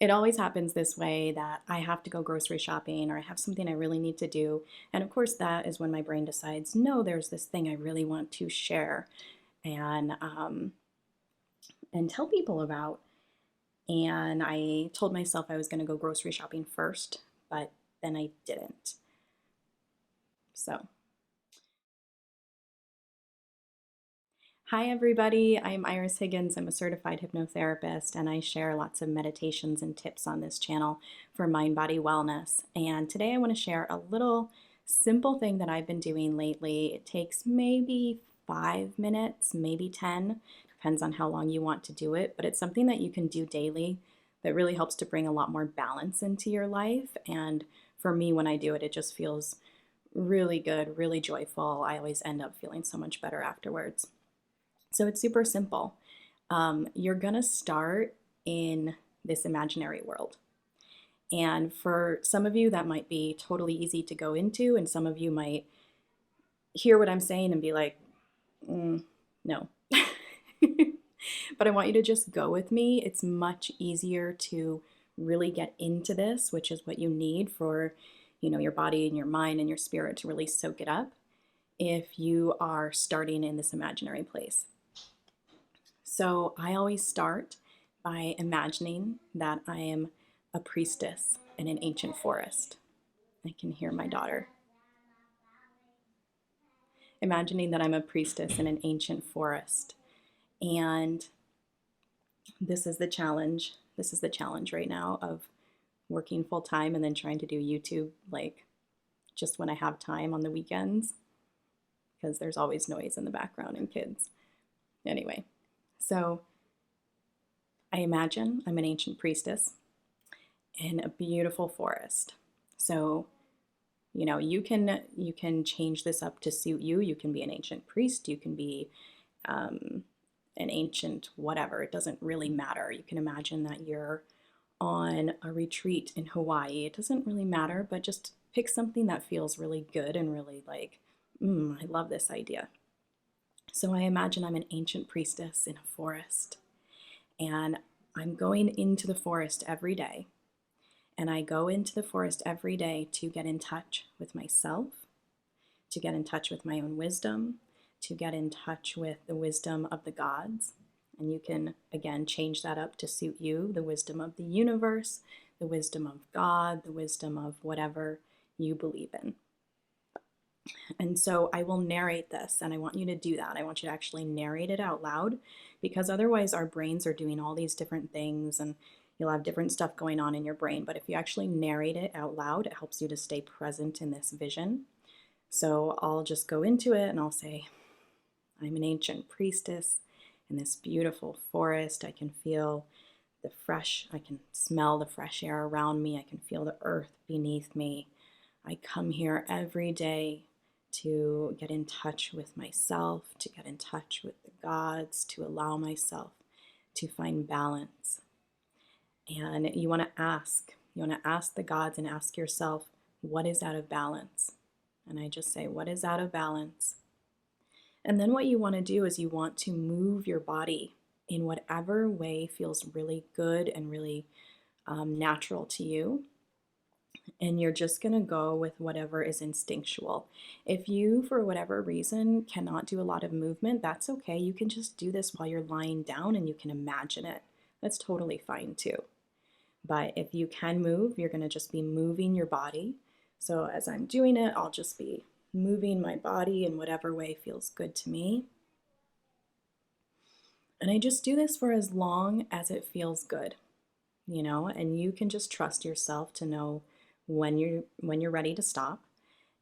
it always happens this way that I have to go grocery shopping or I have something I really need to do. And of course, that is when my brain decides, no, there's this thing I really want to share and tell people about. And I told myself I was going to go grocery shopping first, but then I didn't. So, hi everybody. I'm Iris Higgins. I'm a certified hypnotherapist, and I share lots of meditations and tips on this channel for mind-body wellness. And today I want to share a little simple thing that I've been doing lately. It takes maybe 5 minutes, maybe 10, depends on how long you want to do it, but it's something that you can do daily that really helps to bring a lot more balance into your life. And for me, when I do it, it just feels really good, really joyful. I always end up feeling so much better afterwards. So it's super simple. You're going to start in this imaginary world. And for some of you, that might be totally easy to go into, and some of you might hear what I'm saying and be like, no. But I want you to just go with me. It's much easier to really get into this, which is what you need for, your body and your mind and your spirit to really soak it up if you are starting in this imaginary place. So I always start by imagining that I am a priestess in an ancient forest. I can hear my daughter. Imagining that I'm a priestess in an ancient forest. And this is the challenge. This is the challenge right now of working full time and then trying to do YouTube like just when I have time on the weekends, because there's always noise in the background and kids. Anyway, so I imagine I'm an ancient priestess in a beautiful forest. So, you can change this up to suit you. You can be an ancient priest. You can be an ancient whatever. It doesn't really matter. You can imagine that you're on a retreat in Hawaii. It doesn't really matter, but just pick something that feels really good and really like, I love this idea. So I imagine I'm an ancient priestess in a forest, and I'm going into the forest every day. And I go into the forest every day to get in touch with myself, to get in touch with my own wisdom, to get in touch with the wisdom of the gods. And you can, again, change that up to suit you, the wisdom of the universe, the wisdom of God, the wisdom of whatever you believe in. And so I will narrate this, and I want you to do that. I want you to actually narrate it out loud, because otherwise our brains are doing all these different things and you'll have different stuff going on in your brain. But if you actually narrate it out loud, it helps you to stay present in this vision. So I'll just go into it and I'll say, I'm an ancient priestess in this beautiful forest. I can feel I can smell the fresh air around me. I can feel the earth beneath me. I come here every day to get in touch with myself, to get in touch with the gods, to allow myself to find balance. And you want to ask the gods and ask yourself, what is out of balance? And I just say, what is out of balance? And then what you want to do is you want to move your body in whatever way feels really good and really natural to you. And you're just going to go with whatever is instinctual. If you, for whatever reason, cannot do a lot of movement, that's okay. You can just do this while you're lying down and you can imagine it. That's totally fine too. But if you can move, you're going to just be moving your body. So as I'm doing it, I'll just be moving my body in whatever way feels good to me. And I just do this for as long as it feels good, and you can just trust yourself to know when you're ready to stop,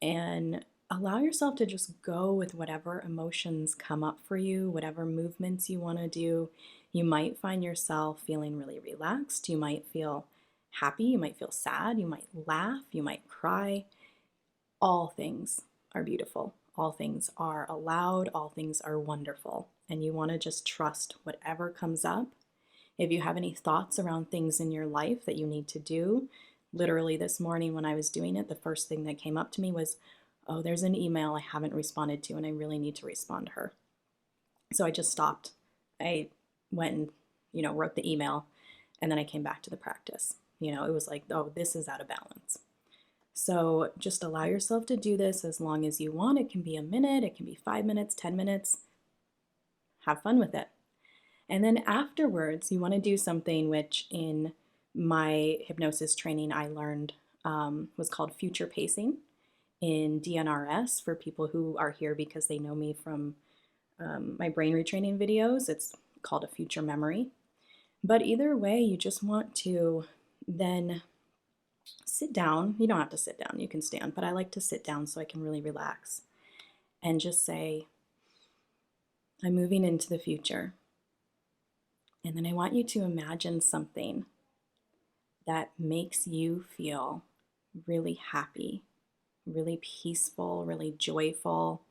and allow yourself to just go with whatever emotions come up for you, whatever movements you want to do. You might find yourself feeling really relaxed. You might feel happy. You might feel sad. You might laugh. You might cry. All things are beautiful. All things are allowed. All things are wonderful. And you want to just trust whatever comes up. If you have any thoughts around things in your life that you need to do, literally this morning when I was doing it, the first thing that came up to me was, oh, there's an email I haven't responded to and I really need to respond to her. So I just stopped. I went and, wrote the email And then I came back to the practice. It was like, oh, this is out of balance. So just allow yourself to do this as long as you want. It can be a minute, it can be 5 minutes, 10 minutes. Have fun with it. And then afterwards, you want to do something which in my hypnosis training I learned was called future pacing in DNRS for people who are here because they know me from my brain retraining videos. It's called a future memory. But either way, you just want to then sit down. You don't have to sit down, you can stand, but I like to sit down so I can really relax and just say, I'm moving into the future. And then I want you to imagine something that makes you feel really happy, really peaceful, really joyful.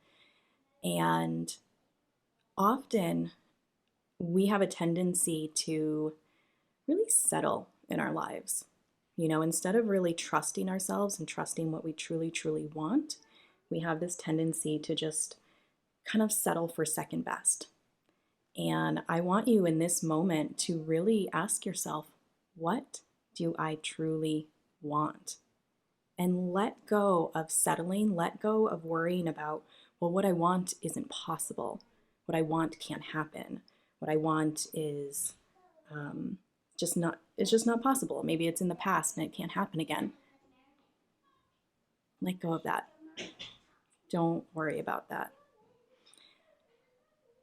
And often we have a tendency to really settle in our lives. Instead of really trusting ourselves and trusting what we truly, truly want, we have this tendency to just kind of settle for second best. And I want you in this moment to really ask yourself, what do I truly want? And let go of settling, let go of worrying about, well, what I want isn't possible. What I want can't happen. What I want is it's just not possible. Maybe it's in the past and it can't happen again. Let go of that. Don't worry about that.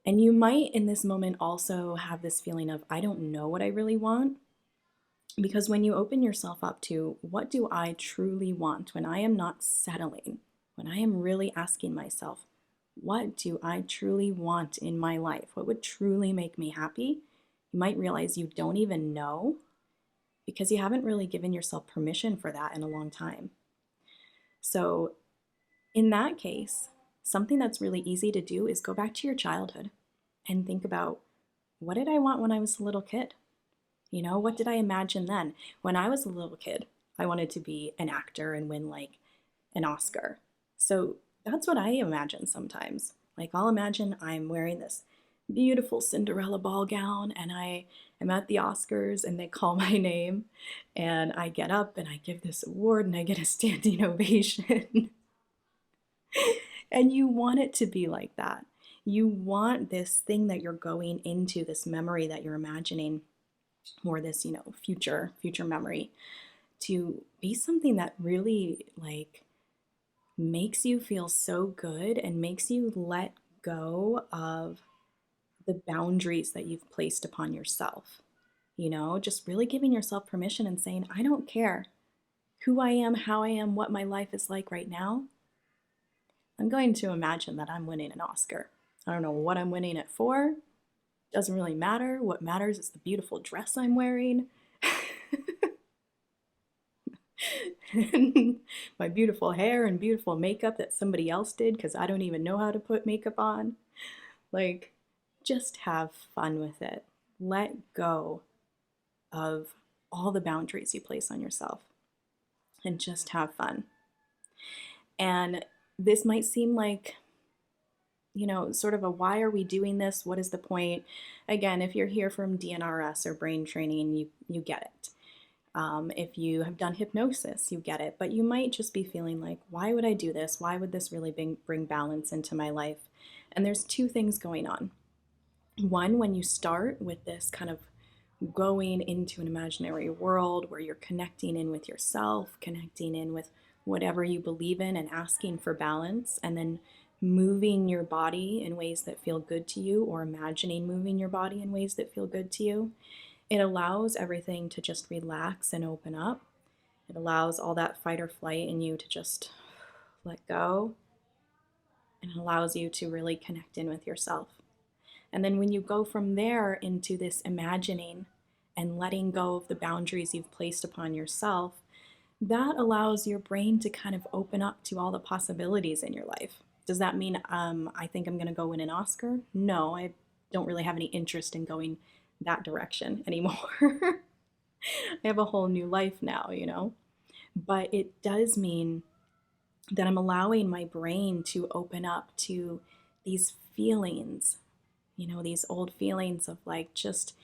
And you might in this moment also have this feeling of, I don't know what I really want. Because when you open yourself up to, what do I truly want? When I am not settling, when I am really asking myself, what do I truly want in my life? What would truly make me happy? You might realize you don't even know because you haven't really given yourself permission for that in a long time. So in that case, something that's really easy to do is go back to your childhood and think about, what did I want when I was a little kid? What did I imagine then? When I was a little kid, I wanted to be an actor and win like an Oscar. So that's what I imagine sometimes. Like I'll imagine I'm wearing this beautiful Cinderella ball gown and I am at the Oscars and they call my name and I get up and I give this award and I get a standing ovation. And you want it to be like that. You want this thing that you're going into, this memory that you're imagining, or this, future memory, to be something that really like makes you feel so good and makes you let go of the boundaries that you've placed upon yourself. Just really giving yourself permission and saying, I don't care who I am, how I am, what my life is like right now. I'm going to imagine that I'm winning an Oscar. I don't know what I'm winning it for. Doesn't really matter. What matters is the beautiful dress I'm wearing. And my beautiful hair and beautiful makeup that somebody else did because I don't even know how to put makeup on. Like, just have fun with it. Let go of all the boundaries you place on yourself and just have fun. And this might seem like, sort of a, why are we doing this? What is the point? Again, if you're here from DNRS or brain training, you get it. If you have done hypnosis, you get it. But you might just be feeling like, why would I do this? Why would this really bring balance into my life? And there's two things going on. One, when you start with this kind of going into an imaginary world where you're connecting in with yourself, connecting in with whatever you believe in and asking for balance, and then moving your body in ways that feel good to you, or imagining moving your body in ways that feel good to you, it allows everything to just relax and open up. It allows all that fight or flight in you to just let go, and it allows you to really connect in with yourself. And then when you go from there into this imagining and letting go of the boundaries you've placed upon yourself, that allows your brain to kind of open up to all the possibilities in your life. Does that mean I think I'm going to go win an Oscar? No, I don't really have any interest in going that direction anymore. I have a whole new life now, But it does mean that I'm allowing my brain to open up to these feelings, these old feelings of like just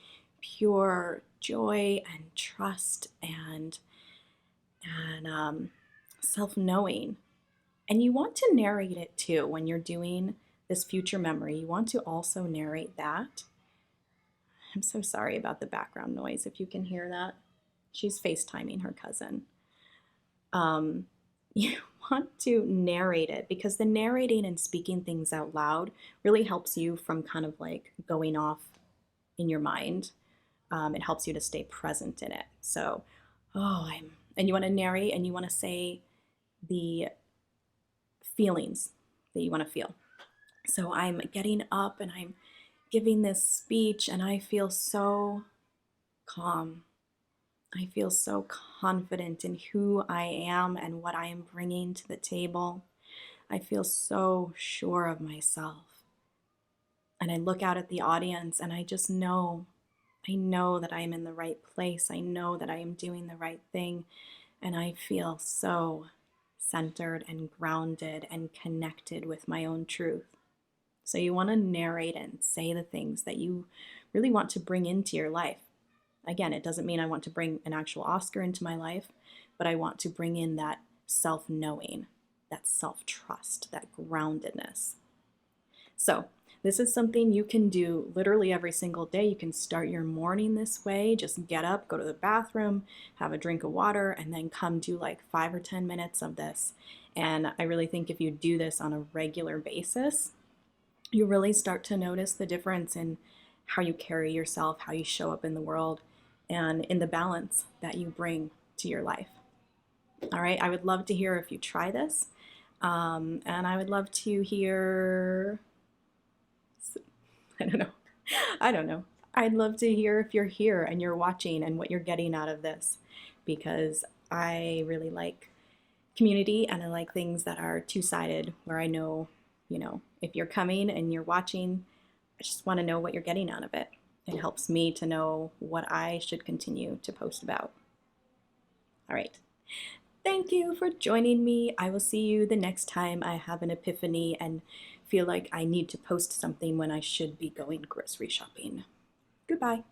pure joy and trust and self-knowing. And you want to narrate it too when you're doing this future memory. You want to also narrate that. I'm so sorry about the background noise if you can hear that. She's FaceTiming her cousin. You want to narrate it because the narrating and speaking things out loud really helps you from kind of like going off in your mind. It helps you to stay present in it. So, and you want to narrate and you want to say the feelings that you want to feel. So I'm getting up and I'm giving this speech and I feel so calm. I feel so confident in who I am and what I am bringing to the table. I feel so sure of myself. And I look out at the audience and I just know, I know that I am in the right place. I know that I am doing the right thing. And I feel so centered and grounded and connected with my own truth. So you want to narrate and say the things that you really want to bring into your life. Again, it doesn't mean I want to bring an actual Oscar into my life, but I want to bring in that self-knowing, that self-trust, that groundedness. So this is something you can do literally every single day. You can start your morning this way. Just get up, go to the bathroom, have a drink of water, and then come do like 5 or 10 minutes of this. And I really think if you do this on a regular basis, you really start to notice the difference in how you carry yourself, how you show up in the world, and in the balance that you bring to your life. All right, I would love to hear if you try this. And I would love to hear, I don't know. I'd love to hear if you're here and you're watching and what you're getting out of this, because I really like community and I like things that are two-sided where I know, if you're coming and you're watching, I just want to know what you're getting out of it. It helps me to know what I should continue to post about. All right. Thank you for joining me. I will see you the next time I have an epiphany and feel like I need to post something when I should be going grocery shopping. Goodbye.